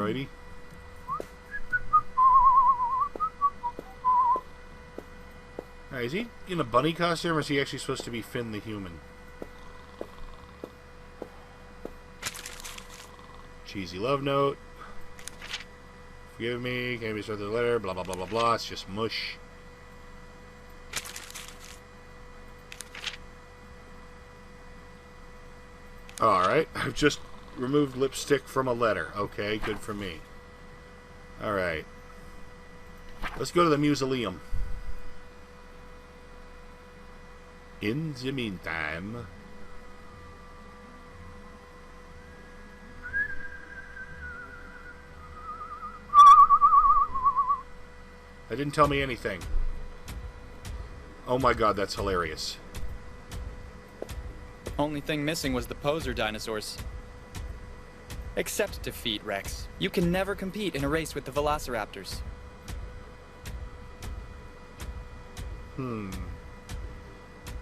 hoity-toity. Alright, is he in a bunny costume, or is he actually supposed to be Finn the human? Cheesy love note. Forgive me, can't be started the letter, blah blah blah blah blah, it's just mush. Alright, I've just removed lipstick from a letter. Okay, good for me. Alright. Let's go to the mausoleum. In the meantime... That didn't tell me anything. Oh my god, that's hilarious. Only thing missing was the poser dinosaurs. Accept defeat, Rex. You can never compete in a race with the velociraptors.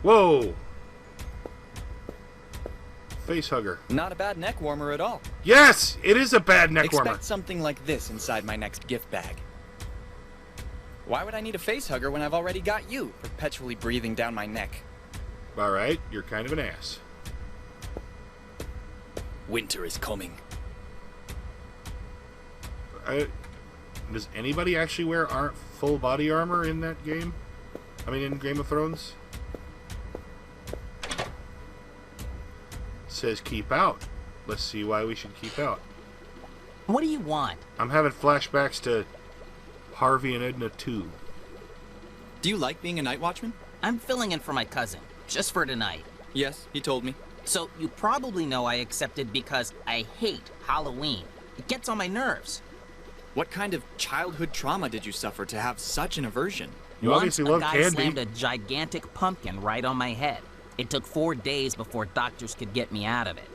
Whoa! Face hugger. Not a bad neck warmer at all. Yes! It is a bad neck warmer. Expect something like this inside my next gift bag. Why would I need a face hugger when I've already got you, perpetually breathing down my neck? Alright, you're kind of an ass. Winter is coming. Does anybody actually wear full body armor in that game? I mean, in Game of Thrones? It says keep out. Let's see why we should keep out. What do you want? I'm having flashbacks to Harvey and Edna 2. Do you like being a night watchman? I'm filling in for my cousin, just for tonight. Yes, he told me. So you probably know I accepted because I hate Halloween. It gets on my nerves. What kind of childhood trauma did you suffer to have such an aversion? You obviously love Once a guy candy. slammed a gigantic pumpkin right on my head. It took 4 days before doctors could get me out of it.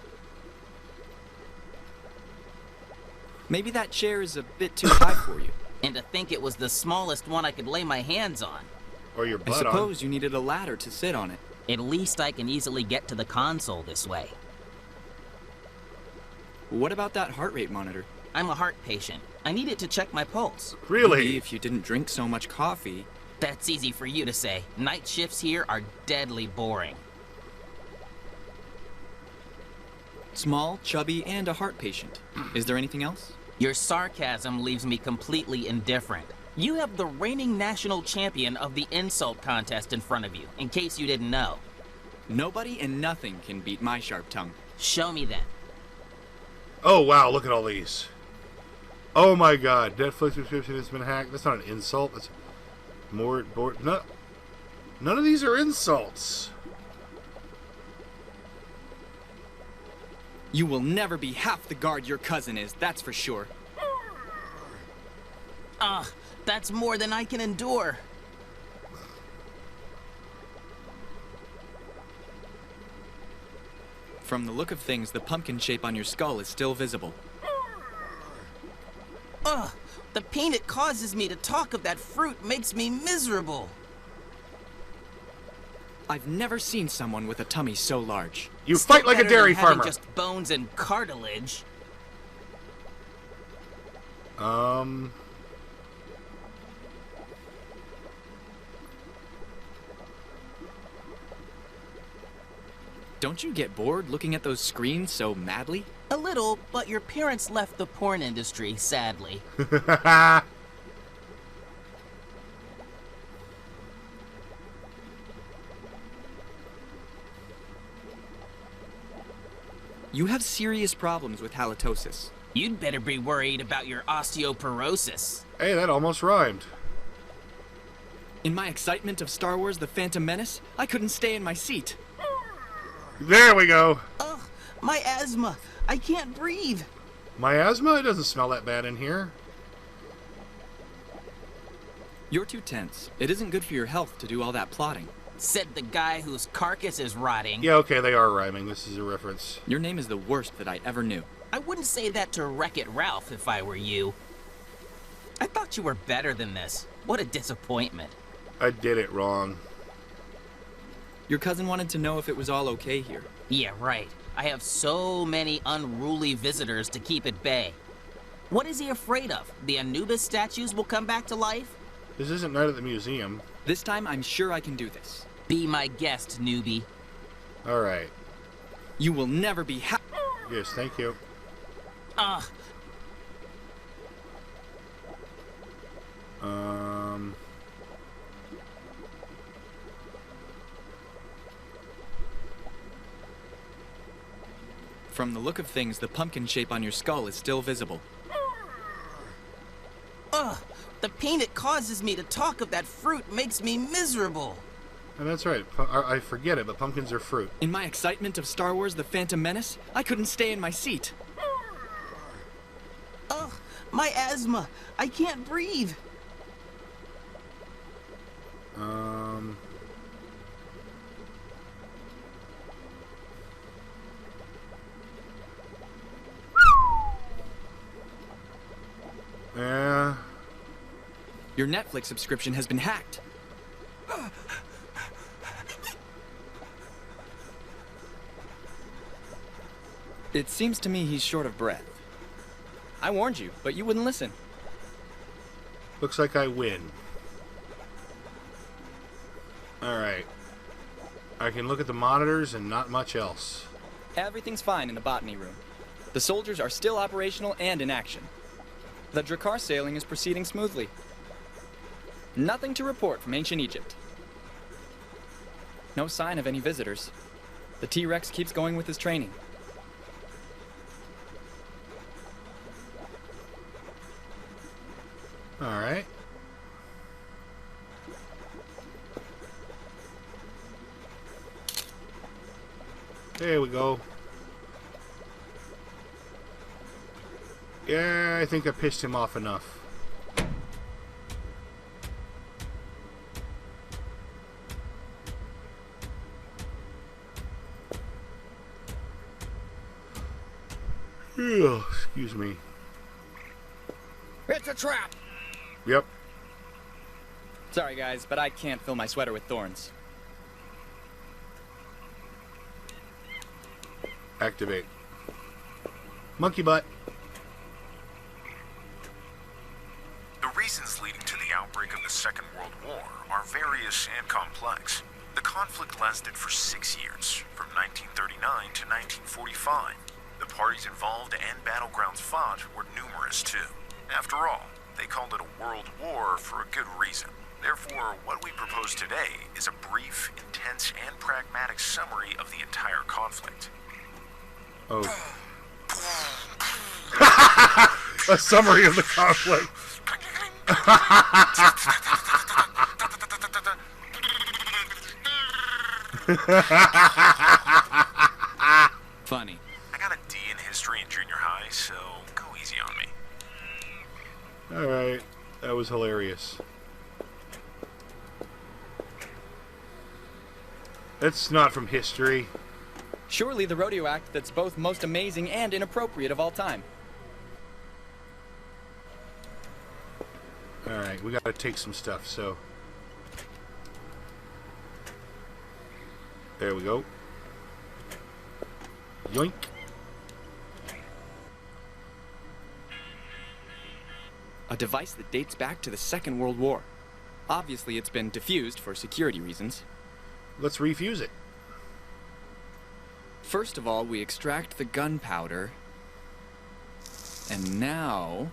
Maybe that chair is a bit too high for you. And to think it was the smallest one I could lay my hands on. Or your I butt on. suppose you needed a ladder to sit on it. At least I can easily get to the console this way. What about that heart rate monitor? I'm a heart patient. I need it to check my pulse. Really? Maybe if you didn't drink so much coffee. That's easy for you to say. Night shifts here are deadly boring. Small, chubby, and a heart patient. Is there anything else? Your sarcasm leaves me completely indifferent. You have the reigning national champion of the insult contest in front of you, in case you didn't know. Nobody and nothing can beat my sharp tongue. Show me then. Oh wow, look at all these. Oh my god, Netflix subscription has been hacked. That's not an insult. That's more bored. No, none of these are insults. You will never be half the guard your cousin is, that's for sure. Ugh, that's more than I can endure. From the look of things, the pumpkin shape on your skull is still visible. Ugh, the pain it causes me to talk of that fruit makes me miserable. I've never seen someone with a tummy so large. You Still fight like a better than dairy having farmer. just bones and cartilage. Don't you get bored looking at those screens so madly? A little, but your parents left the porn industry, sadly. You have serious problems with halitosis. You'd better be worried about your osteoporosis. Hey, that almost rhymed. In my excitement of Star Wars: The Phantom Menace, I couldn't stay in my seat. There we go. Ugh, my asthma. I can't breathe. Miasma? It doesn't smell that bad in here. You're too tense. It isn't good for your health to do all that plotting. Said the guy whose carcass is rotting. Yeah, okay, they are rhyming. This is a reference. Your name is the worst that I ever knew. I wouldn't say that to Wreck-It Ralph if I were you. I thought you were better than this. What a disappointment. I did it wrong. Your cousin wanted to know if it was all okay here. Yeah, right. I have so many unruly visitors to keep at bay. What is he afraid of? The Anubis statues will come back to life? This isn't Night at the Museum. This time, I'm sure I can do this. Be my guest, newbie. Alright. You will never be Yes, thank you. Ugh. From the look of things, the pumpkin shape on your skull is still visible. Ugh. The pain it causes me to talk of that fruit makes me miserable. And that's right. I forget it, but pumpkins are fruit. In my excitement of Star Wars The Phantom Menace, I couldn't stay in my seat. Ugh. My asthma. I can't breathe. Yeah. Your Netflix subscription has been hacked. It seems to me he's short of breath. I warned you, but you wouldn't listen. Looks like I win. Alright. I can look at the monitors and not much else. Everything's fine in the botany room. The soldiers are still operational and in action. The Drakkar sailing is proceeding smoothly. Nothing to report from ancient Egypt. No sign of any visitors. The T-Rex keeps going with his training. Alright. There we go. Yeah, I think I pissed him off enough. Ew, excuse me. It's a trap! Yep. Sorry guys, but I can't fill my sweater with thorns. Activate. Monkey butt. The reasons leading to the outbreak of the Second World War are various and complex. The conflict lasted for 6 years, from 1939 to 1945. The parties involved and battlegrounds fought were numerous too. After all, they called it a world war for a good reason. Therefore, what we propose today is a brief, intense, and pragmatic summary of the entire conflict. Oh. A summary of the conflict. Funny. I got a D in history in junior high, so go easy on me. Alright. That was hilarious. That's not from history. Surely the rodeo act that's both most amazing and inappropriate of all time. Alright, we gotta take some stuff, so... There we go. Yoink. A device that dates back to the Second World War. Obviously, it's been defused for security reasons. Let's refuse it. First of all, we extract the gunpowder. And now...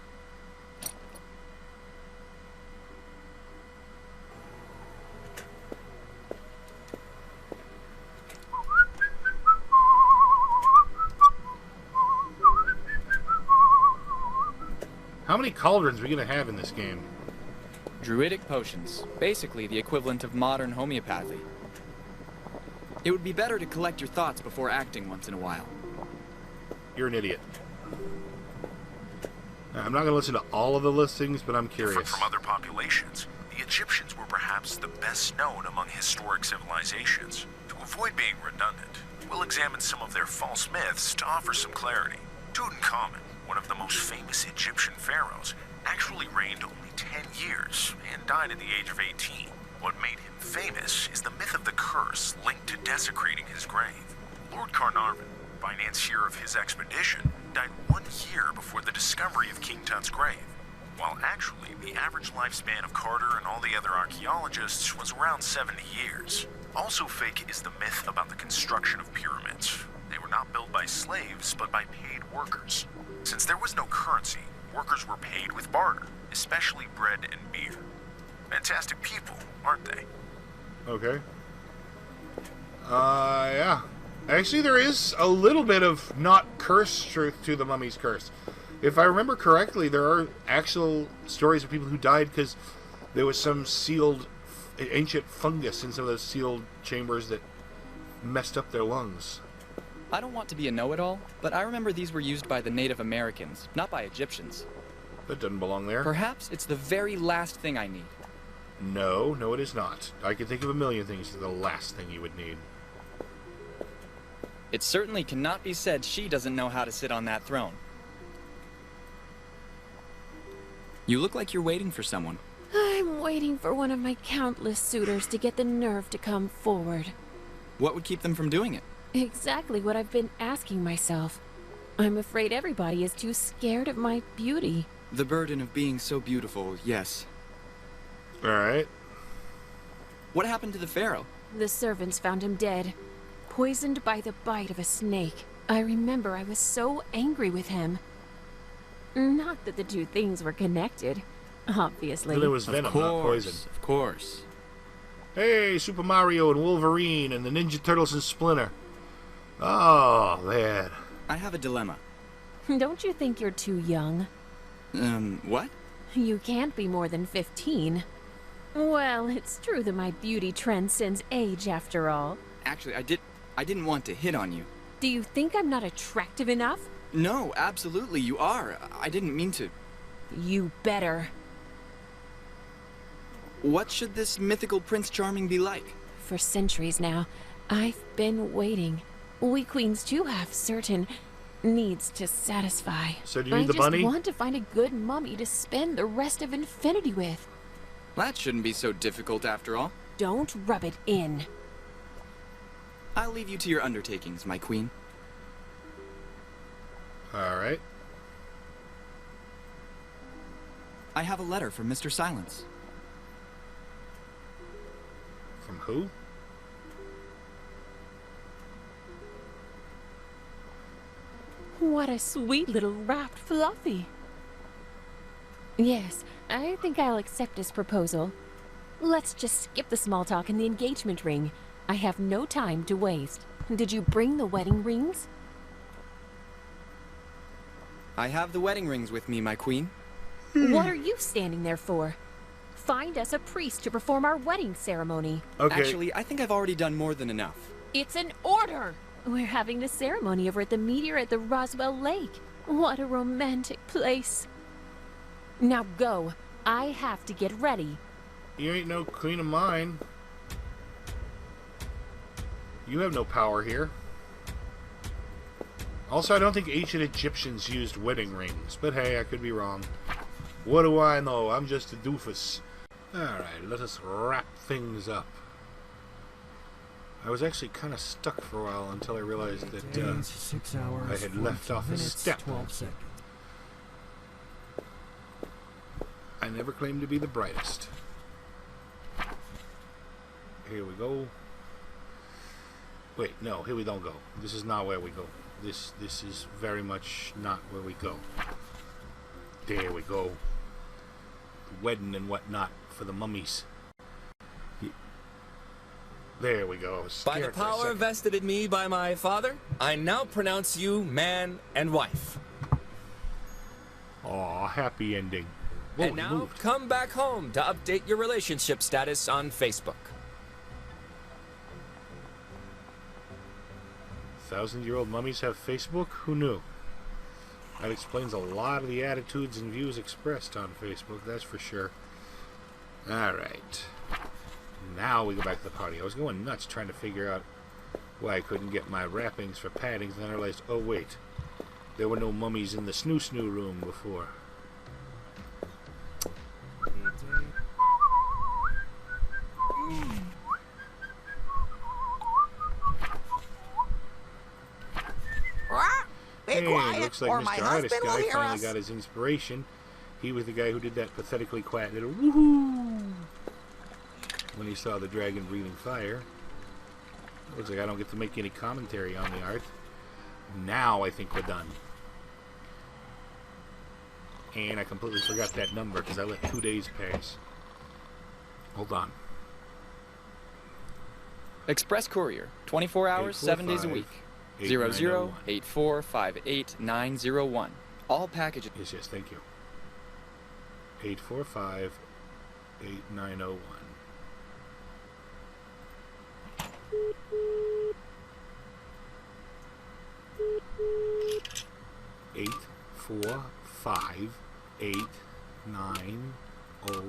How many cauldrons are we gonna have in this game? Druidic potions. Basically the equivalent of modern homeopathy. It would be better to collect your thoughts before acting once in a while. You're an idiot. I'm not gonna listen to all of the listings, but I'm Different curious. from other populations, the Egyptians were perhaps the best known among historic civilizations. To avoid being redundant, we'll examine some of their false myths to offer some clarity. Tutankhamun, one of the most famous Egyptian pharaohs, actually reigned only 10 years and died at the age of 18. What made him famous is the myth of the curse linked to desecrating his grave. Lord Carnarvon, financier of his expedition, died 1 year before the discovery of King Tut's grave, while actually the average lifespan of Carter and all the other archaeologists was around 70 years. Also fake is the myth about the construction of pyramids. They were not built by slaves, but by paid workers. Since there was no currency, workers were paid with barter, especially bread and beer. Fantastic people, aren't they? Okay. Yeah. Actually, there is a little bit of not curse truth to the mummy's curse. If I remember correctly, there are actual stories of people who died because there was some sealed ancient fungus in some of those sealed chambers that messed up their lungs. I don't want to be a know-it-all, but I remember these were used by the Native Americans, not by Egyptians. That doesn't belong there. Perhaps it's the very last thing I need. No, it is not. I can think of a million things that are the last thing you would need. It certainly cannot be said she doesn't know how to sit on that throne. You look like you're waiting for someone. I'm waiting for one of my countless suitors to get the nerve to come forward. What would keep them from doing it? Exactly what I've been asking myself. I'm afraid everybody is too scared of my beauty. The burden of being so beautiful, yes. Alright. What happened to the pharaoh? The servants found him dead, poisoned by the bite of a snake. I remember I was so angry with him. Not that the two things were connected, obviously. Well, it was venom, not poison. Of course. Hey, Super Mario and Wolverine and the Ninja Turtles and Splinter. Oh, man. I have a dilemma. Don't you think you're too young? What? You can't be more than 15. Well, it's true that my beauty transcends age after all. Actually, I didn't want to hit on you. Do you think I'm not attractive enough? No, absolutely, you are. I didn't mean to. You better. What should this mythical Prince Charming be like? For centuries now, I've been waiting. We queens too have certain needs to satisfy. So do you need the bunny? I just want to find a good mummy to spend the rest of infinity with. That shouldn't be so difficult after all. Don't rub it in. I'll leave you to your undertakings, my queen. Alright. I have a letter from Mr. Silence. From who? What a sweet little wrapped fluffy. Yes, I think I'll accept his proposal. Let's just skip the small talk and the engagement ring. I have no time to waste. Did you bring the wedding rings? I have the wedding rings with me, my queen. What are you standing there for? Find us a priest to perform our wedding ceremony. Okay. Actually, I think I've already done more than enough. It's an order! We're having the ceremony over at the meteor at the Roswell Lake. What a romantic place. Now go. I have to get ready. You ain't no queen of mine. You have no power here. Also, I don't think ancient Egyptians used wedding rings, but hey, I could be wrong. What do I know? I'm just a doofus. Alright, let us wrap things up. I was actually kind of stuck for a while until I realized that 6 hours, I had left off a step. 12 seconds. I never claimed to be the brightest. Here we go. Wait, no, here we don't go. This is not where we go. This is very much not where we go. There we go. Wedding and whatnot for the mummies. There we go. By the power vested in me by my father, I now pronounce you man and wife. Aw, happy ending. Whoa, And now, come back home to update your relationship status on Facebook. 1,000-year-old mummies have Facebook? Who knew? That explains a lot of the attitudes and views expressed on Facebook, that's for sure. Alright. Now we go back to the party. I was going nuts trying to figure out why I couldn't get my wrappings for paddings, and then I realized, oh wait, there were no mummies in the snoo-snoo room before. Hey, quiet, looks like or my Mr. Artist husband will guy hear finally us. got his inspiration. He was the guy who did that pathetically quiet little woohoo when he saw the dragon breathing fire. Looks like I don't get to make any commentary on the art. Now I think we're done. And I completely forgot that number because I let 2 days pass. Hold on. Express Courier, 24 hours, 7 days a week. 0084588901. All packages. Yes, thank you. 845-8901. Eight, 4, 5, 8, 9, 0,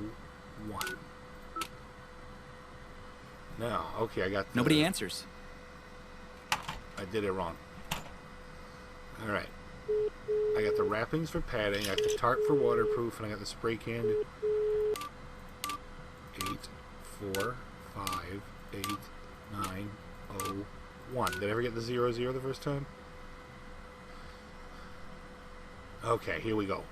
1. Now, okay, I got the, Nobody answers. I did it wrong. Alright. I got the wrappings for padding, I got the tarp for waterproof, and I got the spray can. 8, 4, 5, 8, 9, 0, 1. Did I ever get the 00 the first time? Okay, here we go.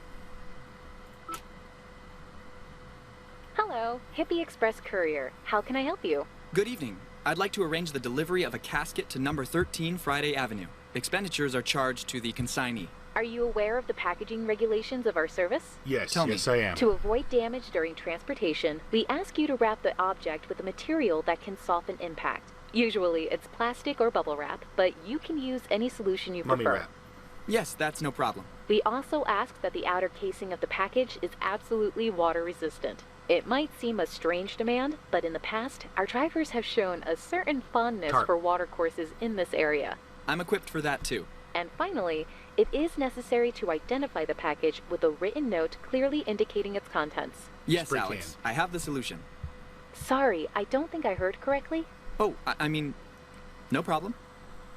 Hello, Hippie Express Courier. How can I help you? Good evening. I'd like to arrange the delivery of a casket to number 13 Friday Avenue. Expenditures are charged to the consignee. Are you aware of the packaging regulations of our service? Yes, Tell me. yes I am. To avoid damage during transportation, we ask you to wrap the object with a material that can soften impact. Usually it's plastic or bubble wrap, but you can use any solution you Mummy prefer. wrap. Yes, that's no problem. We also ask that the outer casing of the package is absolutely water resistant. It might seem a strange demand, but in the past, our drivers have shown a certain fondness Tarp. for watercourses in this area. I'm equipped for that too. And finally, it is necessary to identify the package with a written note clearly indicating its contents. Yes, Spray Alex. can. I have the solution. Sorry, I don't think I heard correctly. Oh, I mean, no problem.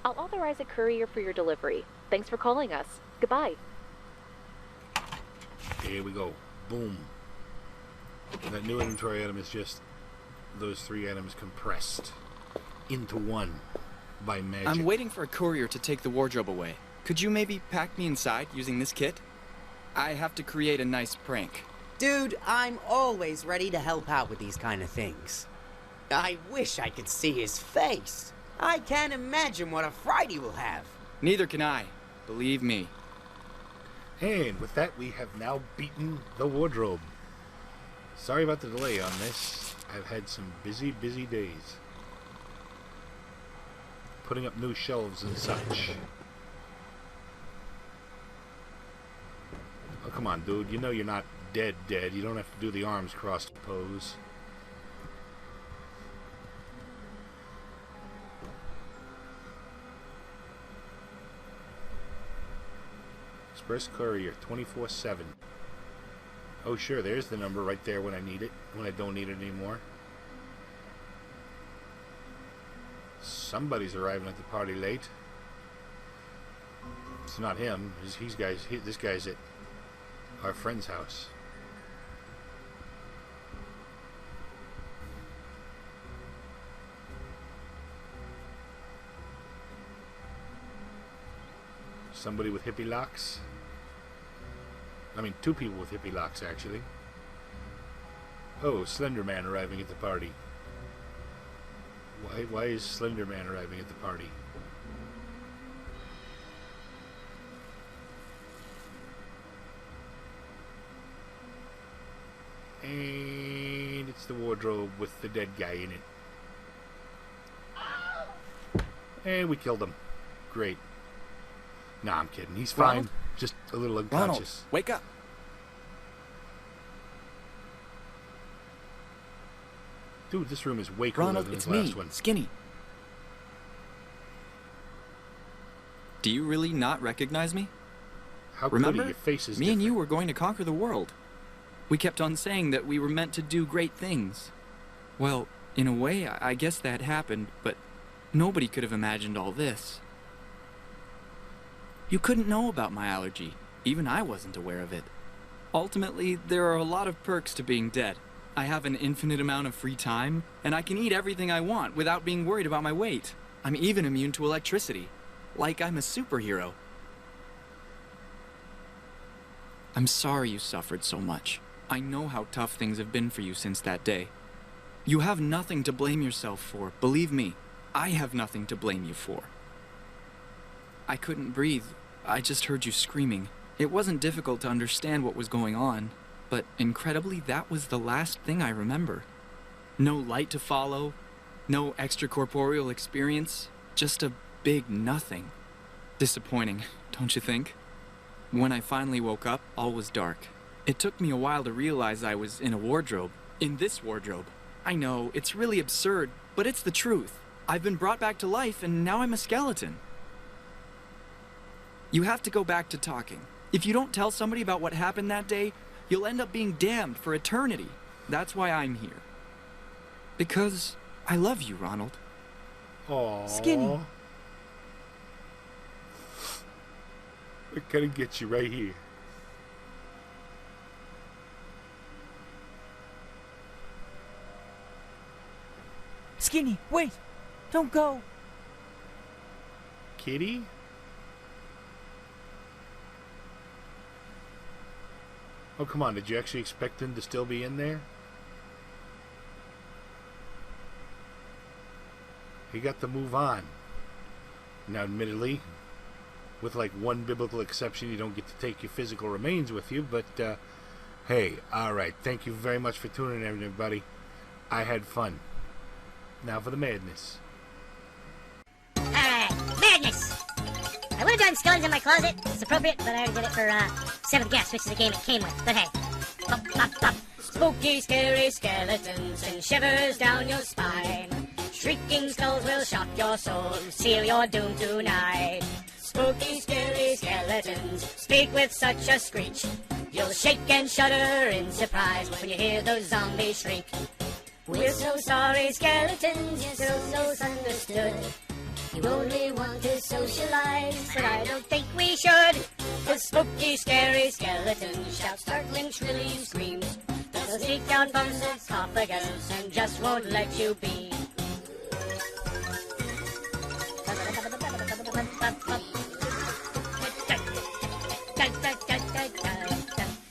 I'll authorize a courier for your delivery. Thanks for calling us. Goodbye. Here we go. Boom. That new inventory item is just those 3 items compressed into one by magic. I'm waiting for a courier to take the wardrobe away. Could you maybe pack me inside using this kit? I have to create a nice prank. Dude, I'm always ready to help out with these kind of things. I wish I could see his face. I can't imagine what a fright he will have. Neither can I. Believe me. And with that, we have now beaten the wardrobe. Sorry about the delay on this. I've had some busy days. Putting up new shelves and such. Oh, come on, dude. You know you're not dead. You don't have to do the arms crossed pose. Express Courier, 24/7. Oh, sure, there's the number right there when I need it, when I don't need it anymore. Somebody's arriving at the party late. It's not him. This guy's at our friend's house. Somebody with hippie locks. I mean, 2 people with hippie locks, actually. Oh, Slender Man arriving at the party. Why is Slender Man arriving at the party? And it's the wardrobe with the dead guy in it. And we killed him. Great. Nah, I'm kidding. He's fine. Ronald? Just a little Ronald, unconscious. wake up. Dude, this room is way cooler Ronald, than it's this last me, one. Skinny. Do you really not recognize me? How Remember? could he? Your face is Me and you different. were going to conquer the world. We kept on saying that we were meant to do great things. Well, in a way, I guess that happened, but nobody could have imagined all this. You couldn't know about my allergy. Even I wasn't aware of it. Ultimately, there are a lot of perks to being dead. I have an infinite amount of free time, and I can eat everything I want without being worried about my weight. I'm even immune to electricity. Like I'm a superhero. I'm sorry you suffered so much. I know how tough things have been for you since that day. You have nothing to blame yourself for. Believe me, I have nothing to blame you for. I couldn't breathe. I just heard you screaming. It wasn't difficult to understand what was going on, but incredibly, that was the last thing I remember. No light to follow, no extracorporeal experience, just a big nothing. Disappointing, don't you think? When I finally woke up, all was dark. It took me a while to realize I was in a wardrobe. In this wardrobe. I know, it's really absurd, but it's the truth. I've been brought back to life, and now I'm a skeleton. You have to go back to talking. If you don't tell somebody about what happened that day, you'll end up being damned for eternity. That's why I'm here. Because I love you, Ronald. Aww. Skinny. I gotta get you right here. Skinny, wait! Don't go! Kitty? Oh, come on. Did you actually expect him to still be in there? He got to move on. Now, admittedly, with like one biblical exception, you don't get to take your physical remains with you, but hey, alright, thank you very much for tuning in, everybody. I had fun. Now for the madness. Alright, madness! I would have done Skeletons in My Closet, it's appropriate, but I already did it for 7th Guest, which is a game it came with, but hey. Bop, bop, bop. Spooky, scary skeletons send shivers down your spine. Shrieking skulls will shock your soul, seal your doom tonight. Spooky, scary skeletons speak with such a screech. You'll shake and shudder in surprise when you hear those zombies shriek. We're so sorry, skeletons, you're so misunderstood. You only want to socialize, but I don't think we should. The spooky, scary skeletons shout startling, shrilly screams. They'll sneak out from sarcophagus and just won't let you be.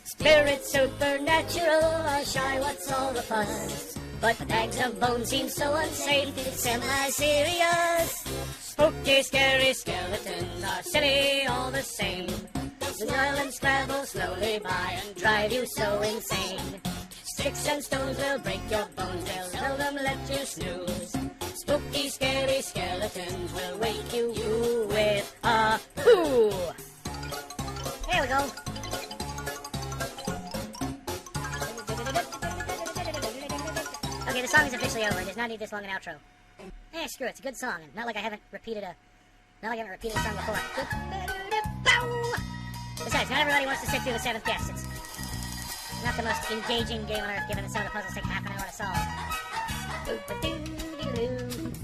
Spirits supernatural are shy, what's all the fuss? But bags of bones seem so unsafe, it's semi-serious. Spooky, scary skeletons are silly all the same. The island scramble slowly by and drive you so insane. Sticks and stones will break your bones, they'll seldom let you snooze. Spooky, scary skeletons will wake you with a poo. There we go. Okay, the song is officially over. It does not need this long an outro. Eh, screw it. It's a good song. Not like I haven't repeated a song before. Besides, not everybody wants to sit through the 7th Guest. It's not the most engaging game on earth, given that some of the puzzles take half an hour to solve.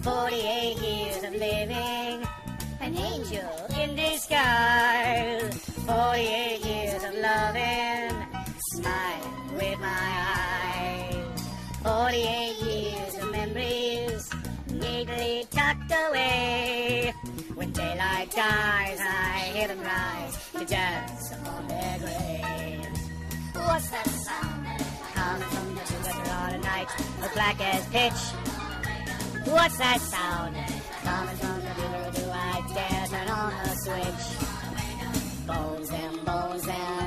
48 years of living, an angel in disguise. 48 years of loving, smiling with my eyes. 48 years of memories, neatly tucked away. When daylight dies, I hear them rise to dance upon their graves. What's that sound coming from the together on a night as black as pitch? What's that sound coming from the river? Do I dare turn on the switch? Bones and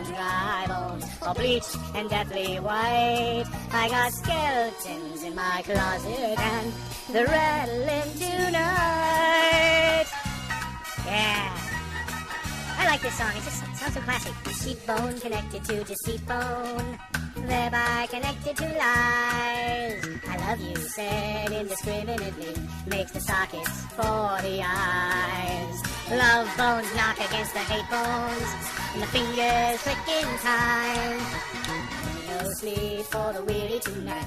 dry bones, all bleached and deathly white. I got skeletons in my closet and they're rattling tonight. Yeah. I like this song. It just sounds so classic. Deceit bone connected to deceit bone, thereby connected to lies. I love you said indiscriminately makes the sockets for the eyes. Love bones knock against the hate bones, and the fingers click in time. No sleep for the weary tonight,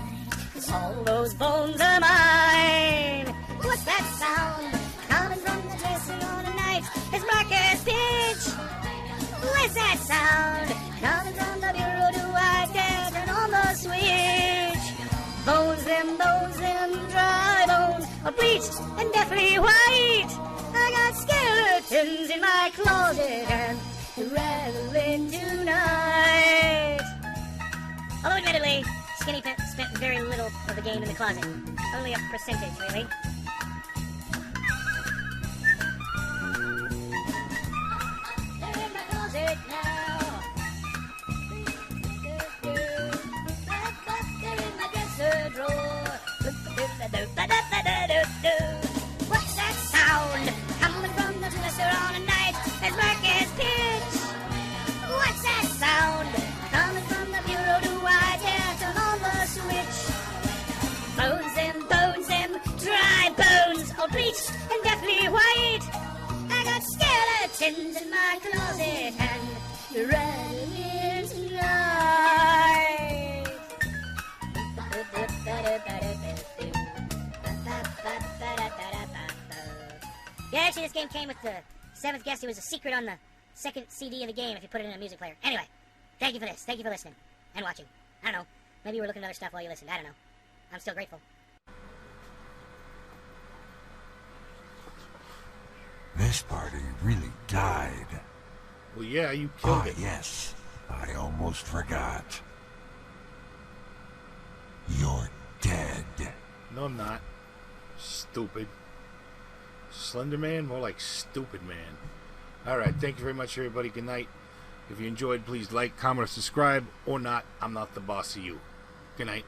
'cause all those bones are mine. What's that sound coming from the dresser on a night as black as pitch? Where's that sound coming from the bureau? Do I dare turn on the switch? Bones, them dry bones are bleached and deathly white. I got skeletons in my closet and rattling tonight. Although admittedly, Skinny spent very little of the game in the closet. Only a percentage, really. They're in my closet now. They're in my dresser drawer. What's that sound coming from the dresser on a night as dark as pitch? What's that sound coming from the bureau? Do I dare turn on the switch? Bones them, dry bones, all bleached and deathly white. I got skeletons in my closet and rattling tonight. Yeah, actually, this game came with the seventh guest. It was a secret on the second CD of the game if you put it in a music player. Anyway, thank you for this. Thank you for listening and watching. I don't know. Maybe you were looking at other stuff while you listened. I don't know. I'm still grateful. This party really died. Well, yeah, you killed it. Yes. I almost forgot. You're dead. No, I'm not. Stupid. Slender Man? More like Stupid Man. Alright, thank you very much, everybody. Good night. If you enjoyed, please like, comment, or subscribe. Or not. I'm not the boss of you. Good night.